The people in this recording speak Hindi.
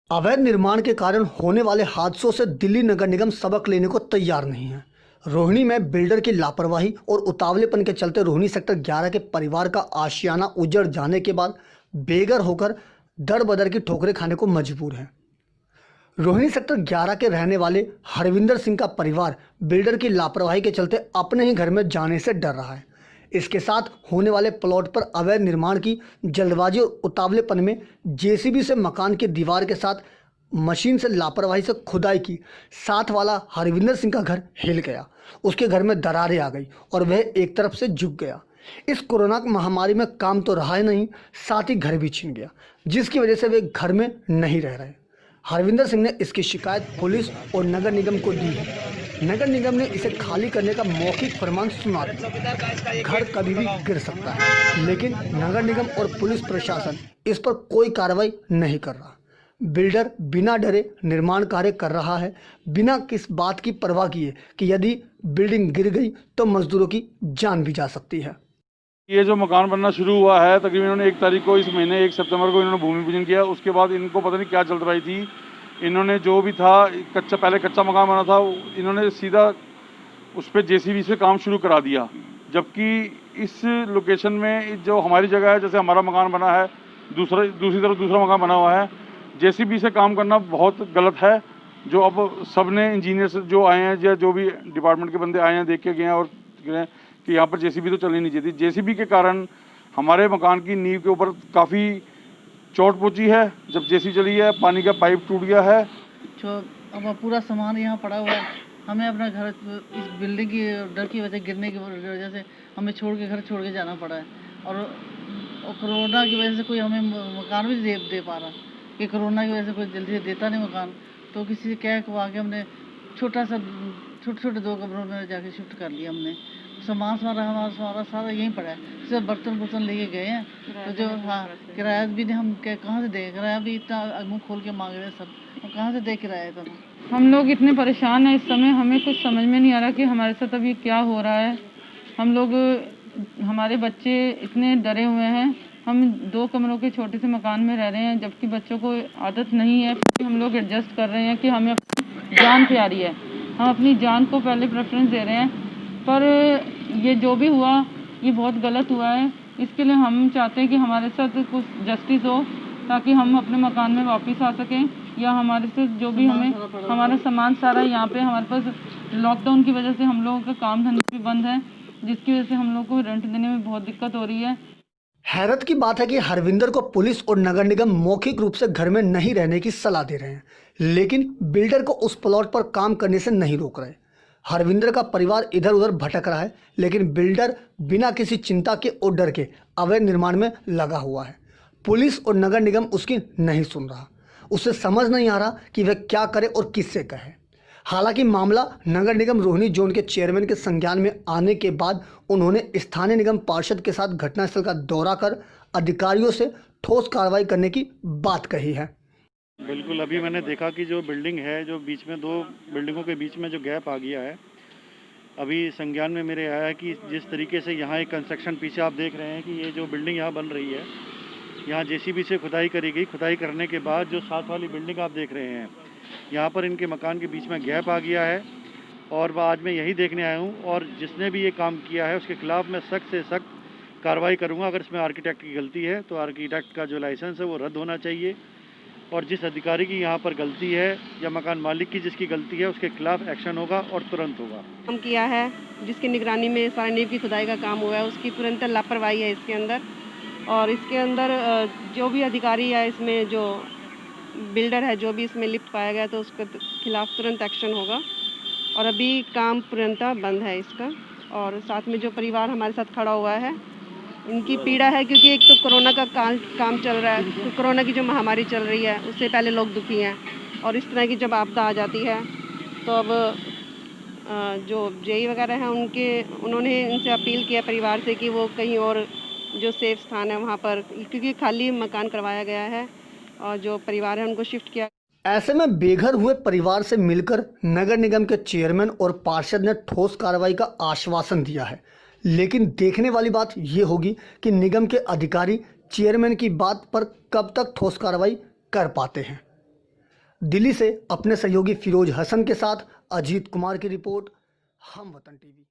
अवैध निर्माण के कारण होने वाले हादसों से दिल्ली नगर निगम सबक लेने को तैयार नहीं है। रोहिणी में बिल्डर की लापरवाही और उतावलेपन के चलते रोहिणी सेक्टर 11 के परिवार का आशियाना उजड़ जाने के बाद बेघर होकर दर बदर की ठोकरें खाने को मजबूर है। रोहिणी सेक्टर 11 के रहने वाले हरविंदर सिंह का परिवार बिल्डर की लापरवाही के चलते अपने ही घर में जाने से डर रहा है। इसके साथ होने वाले प्लॉट पर अवैध निर्माण की जल्दबाजी और उतावलेपन में जेसीबी से मकान की दीवार के साथ मशीन से लापरवाही से खुदाई की। साथ वाला हरविंदर सिंह का घर हिल गया, उसके घर में दरारें आ गई और वह एक तरफ से झुक गया। इस कोरोना महामारी में काम तो रहा ही नहीं, साथ ही घर भी छिन गया, जिसकी वजह से वे घर में नहीं रह रहे। हरविंदर सिंह ने इसकी शिकायत पुलिस और नगर निगम को दी है। नगर निगम ने इसे खाली करने का मौखिक फरमान सुना दिया। घर कभी भी गिर सकता है, लेकिन नगर निगम और पुलिस प्रशासन इस पर कोई कार्रवाई नहीं कर रहा। बिल्डर बिना डरे निर्माण कार्य कर रहा है, बिना किस बात की परवाह किए कि यदि बिल्डिंग गिर गई तो मजदूरों की जान भी जा सकती है। ये जो मकान बनना शुरू हुआ है तकरीबन इन्होंने 1 तारीख को इस महीने 1 सितंबर को इन्होंने भूमि पूजन किया। उसके बाद इनको पता नहीं क्या जल्दबाजी थी, इन्होंने जो भी था पहले कच्चा मकान बना था, इन्होंने सीधा उस पर जेसीबी से काम शुरू करा दिया। जबकि इस लोकेशन में जो हमारी जगह है, जैसे हमारा मकान बना है, दूसरी तरफ दूसरा मकान बना हुआ है, जेसीबी से काम करना बहुत गलत है। जो अब सब ने इंजीनियर जो आए हैं या जो भी डिपार्टमेंट के बंदे आए हैं, देख के गए हैं और कि यहाँ पर जेसीबी तो चलनी नहीं चाहिए थी। जेसीबी के कारण हमारे मकान की नींव के ऊपर काफ़ी चोट पहुंची है। जब जेसीबी चली है, पानी का पाइप टूट गया है। अब पूरा सामान यहाँ पड़ा हुआ है। हमें अपना घर इस बिल्डिंग की डर की वजह, गिरने की वजह से हमें घर छोड़ के जाना पड़ा है। और कोरोना की वजह से कोई हमें मकान भी दे पा रहा, कि कोरोना की वजह से कोई जल्दी से देता नहीं मकान। तो किसी से कह के आके हमने छोटे 2 कमरों में जाके शिफ्ट कर लिया। हमने सामान हमारा सारा यहीं पड़ा है, सिर्फ बर्तन लेके गए हैं। तो जो किराया भी नहीं, हम कहाँ से दे, किराया भी इतना मुँह खोल के मांग रहे हैं सब, हम कहाँ से दे किराया। तो हम लोग इतने परेशान हैं इस समय, हमें कुछ समझ में नहीं आ रहा कि हमारे साथ अभी क्या हो रहा है। हम लोग, हमारे बच्चे इतने डरे हुए हैं। हम 2 कमरों के छोटे से मकान में रह रहे हैं, जबकि बच्चों को आदत नहीं है। हम लोग एडजस्ट कर रहे हैं कि हमें जान प्यारी है, हम अपनी जान को पहले प्रेफरेंस दे रहे हैं। पर ये जो भी हुआ ये बहुत गलत हुआ है। इसके लिए हम चाहते हैं कि हमारे साथ कुछ जस्टिस हो, ताकि हम अपने मकान में वापस आ सकें, या हमारे से जो भी हमारा सामान सारा यहाँ पे, हमारे पास लॉकडाउन की वजह से हम लोगों का काम धंधा भी बंद है, जिसकी वजह से हम लोग को रेंट देने में बहुत दिक्कत हो रही है। हैरत की बात है कि हरविंदर को पुलिस और नगर निगम मौखिक रूप से घर में नहीं रहने की सलाह दे रहे हैं, लेकिन बिल्डर को उस प्लॉट पर काम करने से नहीं रोक रहे। हरविंदर का परिवार इधर उधर भटक रहा है, लेकिन बिल्डर बिना किसी चिंता के और डर के अवैध निर्माण में लगा हुआ है। पुलिस और नगर निगम उसकी नहीं सुन रहा। उसे समझ नहीं आ रहा कि वह क्या करे और किससे कहे। हालांकि मामला नगर निगम रोहिणी जोन के चेयरमैन के संज्ञान में आने के बाद उन्होंने स्थानीय निगम पार्षद के साथ घटनास्थल का दौरा कर अधिकारियों से ठोस कार्रवाई करने की बात कही है। बिल्कुल, अभी मैंने देखा कि जो बिल्डिंग है, जो बीच में 2 बिल्डिंगों के बीच में जो गैप आ गया है, अभी संज्ञान में मेरे आया है कि जिस तरीके से यहाँ एक कंस्ट्रक्शन पीछे आप देख रहे हैं कि ये जो बिल्डिंग यहाँ बन रही है, यहाँ जेसीबी से खुदाई करी गई। खुदाई करने के बाद जो साथ वाली बिल्डिंग आप देख रहे हैं, यहाँ पर इनके मकान के बीच में गैप आ गया है। और आज मैं यही देखने आया हूँ, और जिसने भी ये काम किया है उसके खिलाफ़ मैं सख्त से सख्त कार्रवाई करूँगा। अगर इसमें आर्किटेक्ट की गलती है तो आर्किटेक्ट का जो लाइसेंस है वो रद्द होना चाहिए, और जिस अधिकारी की यहाँ पर गलती है या मकान मालिक की जिसकी गलती है उसके खिलाफ एक्शन होगा और तुरंत होगा। काम किया है, जिसकी निगरानी में सारी नींव की खुदाई का काम हुआ है, उसकी तुरंत लापरवाही है इसके अंदर। और इसके अंदर जो भी अधिकारी है, इसमें जो बिल्डर है, जो भी इसमें लिप्त पाया गया तो उसके खिलाफ तुरंत एक्शन होगा। और अभी काम पूर्णतः बंद है इसका। और साथ में जो परिवार हमारे साथ खड़ा हुआ है, इनकी पीड़ा है, क्योंकि एक तो कोरोना का काम चल रहा है, तो कोरोना की जो महामारी चल रही है उससे पहले लोग दुखी हैं, और इस तरह की जब आपदा आ जाती है तो अब जो जेई वगैरह हैं उन्होंने इनसे अपील किया परिवार से कि वो कहीं और जो सेफ स्थान है वहाँ पर, क्योंकि खाली मकान करवाया गया है और जो परिवार है उनको शिफ्ट किया। ऐसे में बेघर हुए परिवार से मिलकर नगर निगम के चेयरमैन और पार्षद ने ठोस कार्रवाई का आश्वासन दिया है, लेकिन देखने वाली बात यह होगी कि निगम के अधिकारी चेयरमैन की बात पर कब तक ठोस कार्रवाई कर पाते हैं। दिल्ली से अपने सहयोगी फिरोज हसन के साथ अजीत कुमार की रिपोर्ट, हम वतन टीवी।